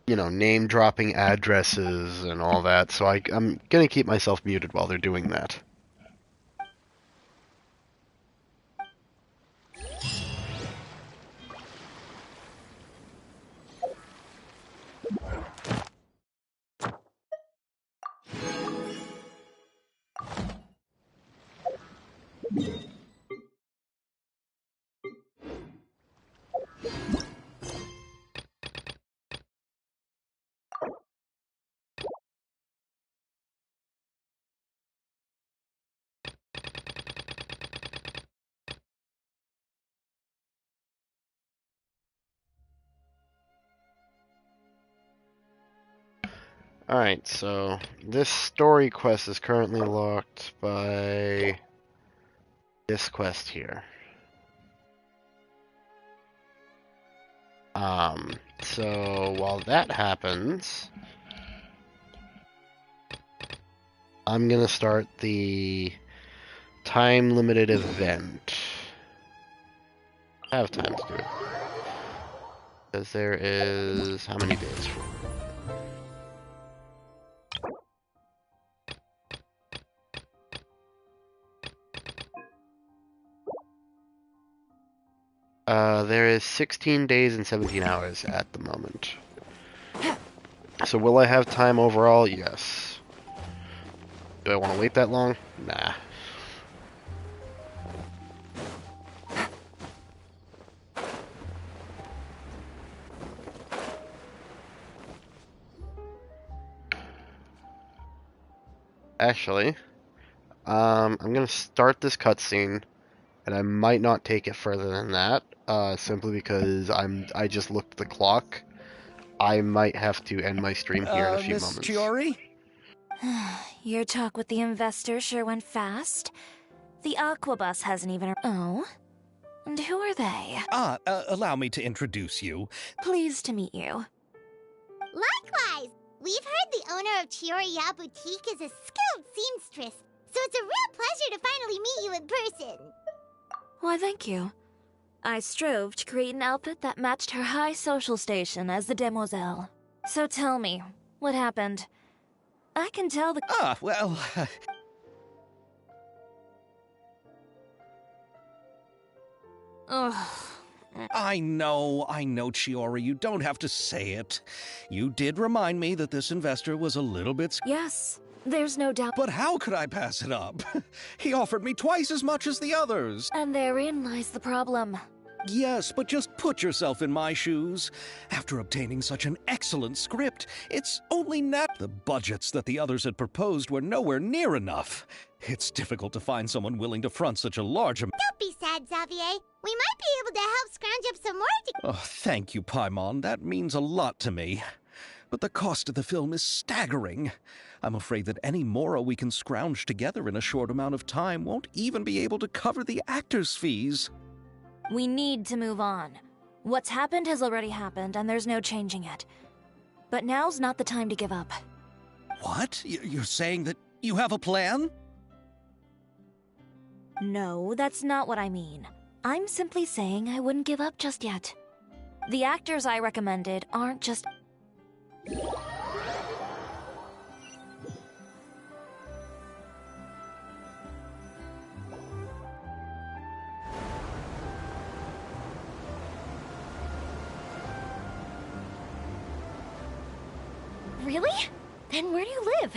Speaker 1: name dropping addresses and all that, so I'm gonna keep myself muted while they're doing that. Alright, so this story quest is currently locked by this quest here. So while that happens, I'm gonna start the time-limited event. I have time to do it. Because there is... how many days for it? There is 16 days and 17 hours at the moment. So will I have time overall? Yes. Do I want to wait that long? Nah. Actually, I'm gonna start this cutscene, and I might not take it further than that, simply because I just looked at the clock. I might have to end my stream here in a few
Speaker 8: Miss
Speaker 1: moments.
Speaker 8: Chiori?
Speaker 4: Your talk with the investor sure went fast. The Aquabus hasn't even... Oh? And who are they?
Speaker 8: Allow me to introduce you.
Speaker 4: Pleased to meet you.
Speaker 3: Likewise! We've heard the owner of Chioriya Boutique is a skilled seamstress, so it's a real pleasure to finally meet you in person.
Speaker 4: Why, thank you. I strove to create an outfit that matched her high social station as the demoiselle. So tell me, what happened? I can tell the...
Speaker 8: Well...
Speaker 4: Ugh.
Speaker 8: I know, Chiori, you don't have to say it. You did remind me that this investor was a little bit...
Speaker 4: Yes, there's no doubt.
Speaker 8: But how could I pass it up? He offered me twice as much as the others.
Speaker 4: And therein lies the problem.
Speaker 8: Yes, but just put yourself in my shoes. After obtaining such an excellent script, it's only the budgets that the others had proposed were nowhere near enough. It's difficult to find someone willing to front such a large amount.
Speaker 3: Don't be sad, Xavier. We might be able to help scrounge up some more to...
Speaker 8: Oh, thank you, Paimon. That means a lot to me. But the cost of the film is staggering. I'm afraid that any more we can scrounge together in a short amount of time won't even be able to cover the actors' fees.
Speaker 4: We need to move on. What's happened has already happened, and there's no changing it. But now's not the time to give up.
Speaker 8: What? You're saying that you have a plan?
Speaker 4: No, that's not what I mean. I'm simply saying I wouldn't give up just yet. The actors I recommended aren't just... Really? Then where do you live?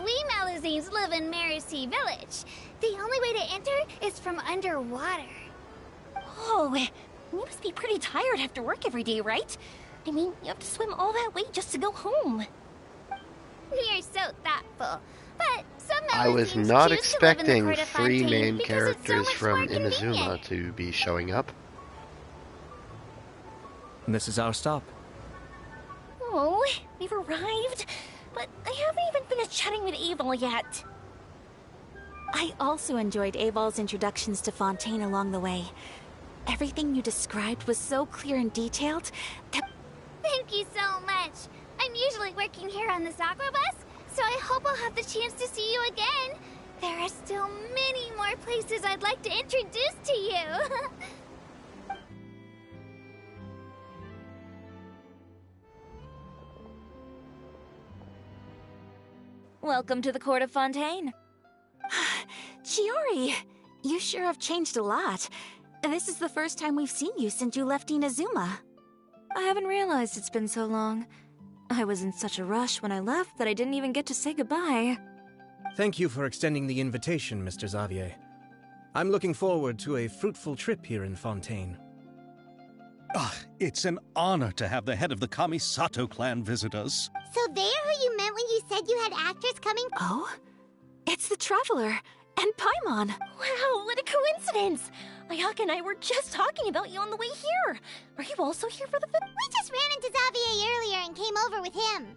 Speaker 3: We Malazines live in Marcy Village. The only way to enter is from underwater.
Speaker 9: Oh, you must be pretty tired after work every day, right? I mean, you have to swim all that way just to go home.
Speaker 3: We are so thoughtful. But some
Speaker 1: I was
Speaker 3: Malazines
Speaker 1: not
Speaker 3: choose to live in the
Speaker 1: expecting
Speaker 3: Court of
Speaker 1: 3
Speaker 3: Fontaine
Speaker 1: main
Speaker 3: because it's so
Speaker 1: characters
Speaker 3: much
Speaker 1: from
Speaker 3: more
Speaker 1: Inazuma
Speaker 3: convenient.
Speaker 1: to be showing up.
Speaker 5: And this is our stop.
Speaker 9: Oh, we've arrived. But I haven't even finished chatting with Aval yet.
Speaker 2: I also enjoyed Aval's introductions to Fontaine along the way. Everything you described was so clear and detailed that...
Speaker 3: Thank you so much. I'm usually working here on this Aquabus, so I hope I'll have the chance to see you again. There are still many more places I'd like to introduce to you.
Speaker 4: Welcome to the court of Fontaine.
Speaker 9: Chiori, you sure have changed a lot. This is the first time we've seen you since you left Inazuma.
Speaker 4: I haven't realized it's been so long. I was in such a rush when I left that I didn't even get to say goodbye.
Speaker 10: Thank you for extending the invitation, Mr. Xavier. I'm looking forward to a fruitful trip here in Fontaine.
Speaker 8: It's an honor to have the head of the Kamisato clan visit us.
Speaker 3: So they're who you meant when you said you had actors coming?
Speaker 9: Oh? It's the Traveler and Paimon.
Speaker 6: Wow, what a coincidence! Ayaka and I were just talking about you on the way here. Are you also here for the film?
Speaker 3: We just ran into Xavier earlier and came over with him.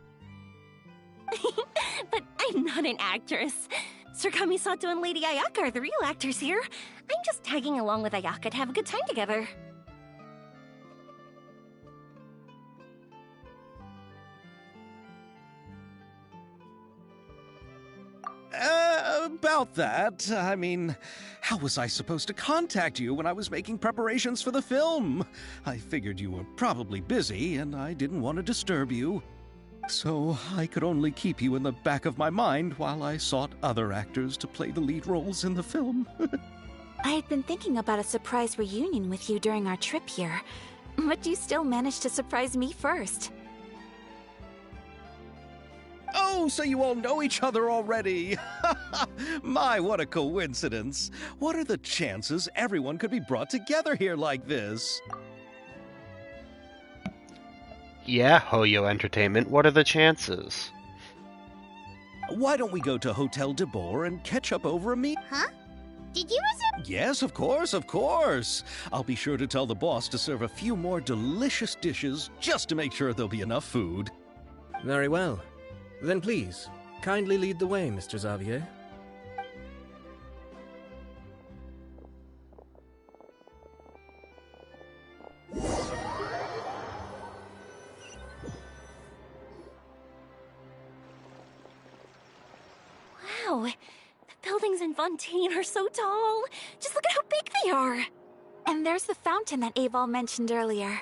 Speaker 6: But I'm not an actress. Sir Kamisato and Lady Ayaka are the real actors here. I'm just tagging along with Ayaka to have a good time together.
Speaker 8: About that, I mean, how was I supposed to contact you when I was making preparations for the film? I figured you were probably busy, and I didn't want to disturb you. So I could only keep you in the back of my mind while I sought other actors to play the lead roles in the film.
Speaker 9: I had been thinking about a surprise reunion with you during our trip here, but you still managed to surprise me first.
Speaker 8: Oh, so you all know each other already! My, what a coincidence! What are the chances everyone could be brought together here like this?
Speaker 1: Yeah, Hoyo Entertainment, what are the chances?
Speaker 8: Why don't we go to Hotel de Boer and catch up over a meal?
Speaker 3: Huh? Did you reserve?
Speaker 8: Yes, of course, of course! I'll be sure to tell the boss to serve a few more delicious dishes just to make sure there'll be enough food.
Speaker 10: Very well. Then please, kindly lead the way, Mr. Xavier.
Speaker 6: Wow, the buildings in Fontaine are so tall. Just look at how big they are.
Speaker 9: And there's the fountain that Aval mentioned earlier.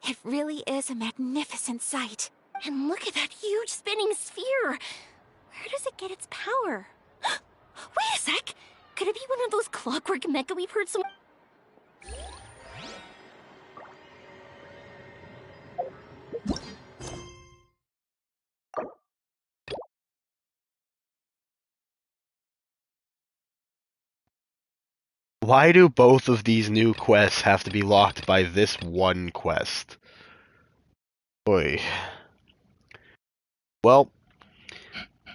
Speaker 9: It really is a magnificent sight.
Speaker 6: And look at that huge spinning sphere. Where does it get its power? Wait a sec. Could it be one of those clockwork mecha we've heard so...
Speaker 1: Why do both of these new quests have to be locked by this one quest? Oy. Well,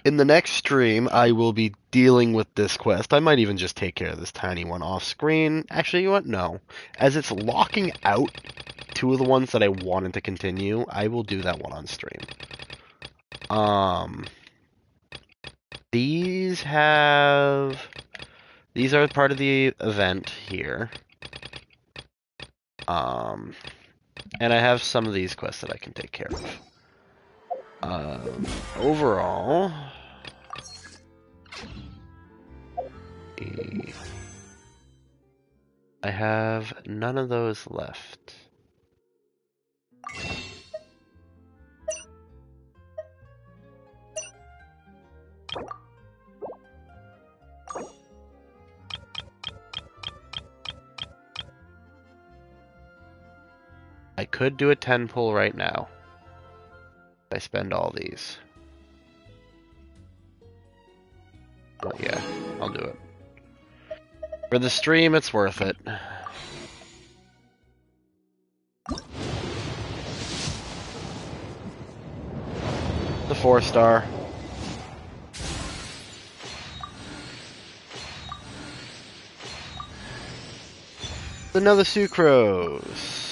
Speaker 1: in the next stream, I will be dealing with this quest. I might even just take care of this tiny one off screen. Actually, you know what? No. As it's locking out two of the ones that I wanted to continue, I will do that one on stream. These are part of the event here. And I have some of these quests that I can take care of. Overall, I have none of those left. I could do a 10 pull right now. I spend all these. But yeah, I'll do it. For the stream, it's worth it. The 4-star. Another sucrose.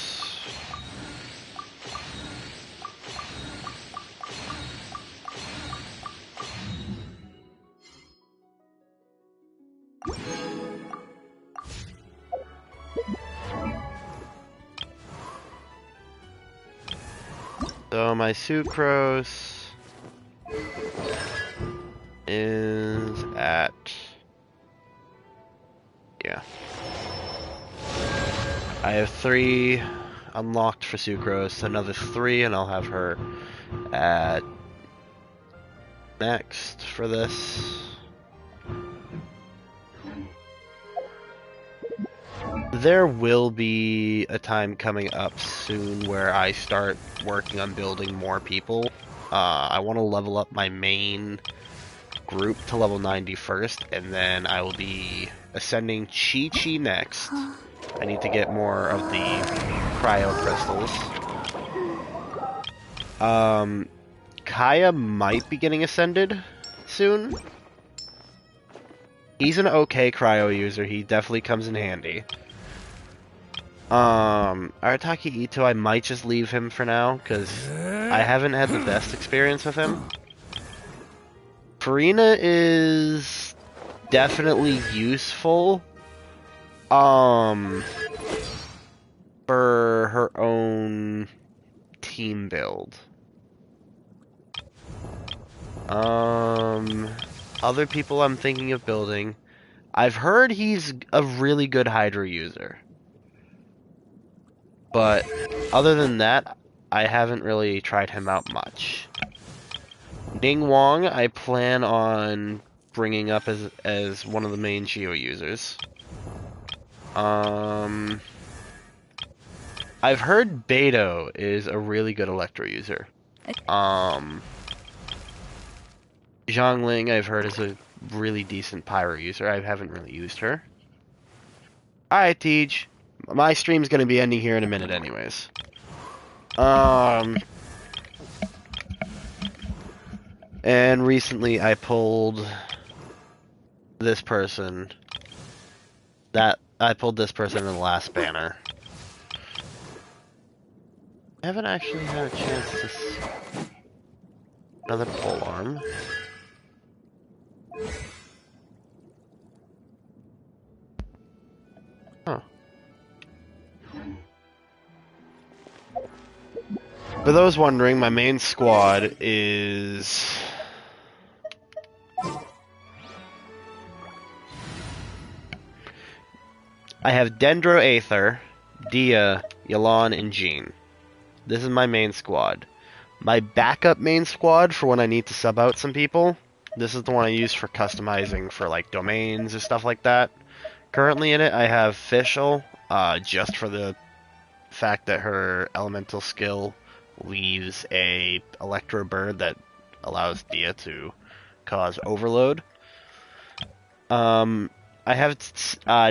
Speaker 1: So my sucrose is at, yeah. I have 3 unlocked for sucrose, another 3, and I'll have her at next for this? There will be a time coming up soon where I start working on building more people. I want to level up my main group to level 90 first, and then I will be ascending Chi-Chi next. I need to get more of the cryo crystals. Kaya might be getting ascended soon. He's an okay cryo user. He definitely comes in handy. Arataki Ito, I might just leave him for now, because I haven't had the best experience with him. Farina is definitely useful, for her own team build. Other people I'm thinking of building, I've heard he's a really good Hydra user. But other than that, I haven't really tried him out much. Ning Wong, I plan on bringing up as one of the main Geo users. I've heard Beto is a really good Electro user. Zhongling, I've heard, is a really decent Pyro user. I haven't really used her. Alright, Tej. My stream's gonna be ending here in a minute anyways. And recently I pulled this person. I pulled this person in the last banner. I haven't actually had a chance to... Another pole arm. Huh. For those wondering, my main squad is... I have Dendro Aether, Dia, Yelan, and Jean. This is my main squad. My backup main squad for when I need to sub out some people, this is the one I use for customizing for like domains or stuff like that. Currently in it, I have Fischl, just for the fact that her elemental skill leaves a Electro Bird that allows Dia to cause overload. I have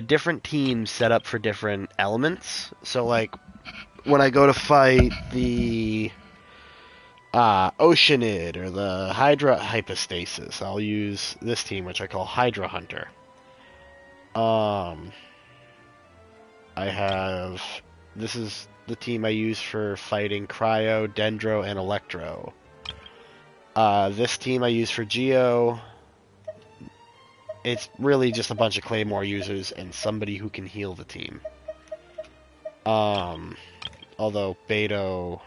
Speaker 1: different teams set up for different elements. So, like, when I go to fight the Oceanid or the Hydra Hypostasis, I'll use this team, which I call Hydra Hunter. This is the team I use for fighting Cryo, Dendro, and Electro. This team I use for Geo. It's really just a bunch of Claymore users and somebody who can heal the team. Although Beto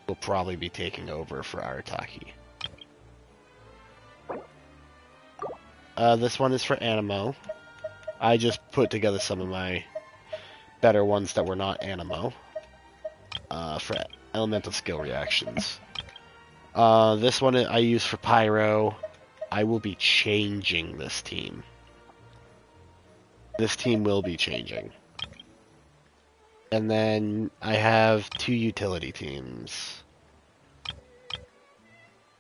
Speaker 1: will probably be taking over for Arataki. This one is for Animo. I just put together some of my better ones that were not Animo. For elemental skill reactions. This one I use for Pyro. I will be changing this team. This team will be changing. And then I have 2 utility teams.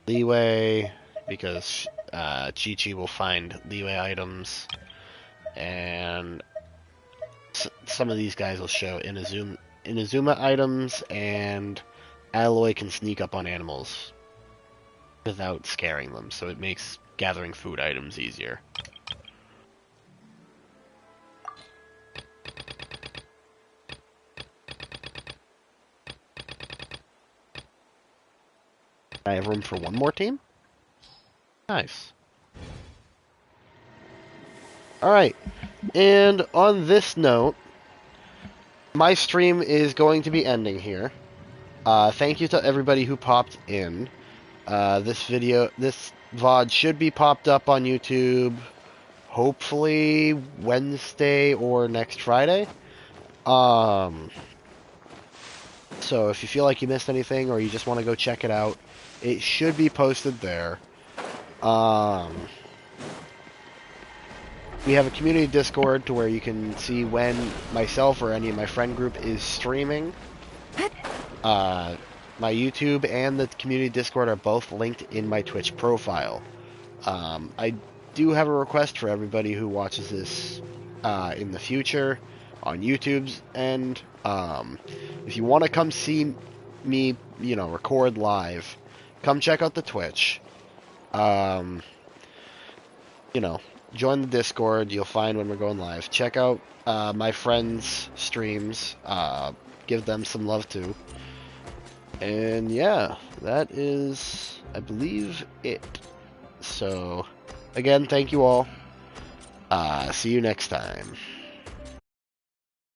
Speaker 1: Leeway, because Chi-Chi will find leeway items. And some of these guys will show Inazuma items, and Alloy can sneak up on animals without scaring them, so it makes gathering food items easier. I have room for one more team? Nice. Alright, and on this note, my stream is going to be ending here. Thank you to everybody who popped in. This VOD should be popped up on YouTube hopefully Wednesday or next Friday. So if you feel like you missed anything or you just want to go check it out, it should be posted there. We have a community Discord to where you can see when myself or any of my friend group is streaming. My YouTube and the community Discord are both linked in my Twitch profile. I do have a request for everybody who watches this in the future on YouTube's end. If you want to come see me, record live, come check out the Twitch. Join the Discord. You'll find when we're going live. Check out my friends' streams. Give them some love too. And yeah, that is, I believe, it. So, again, thank you all. See you next time.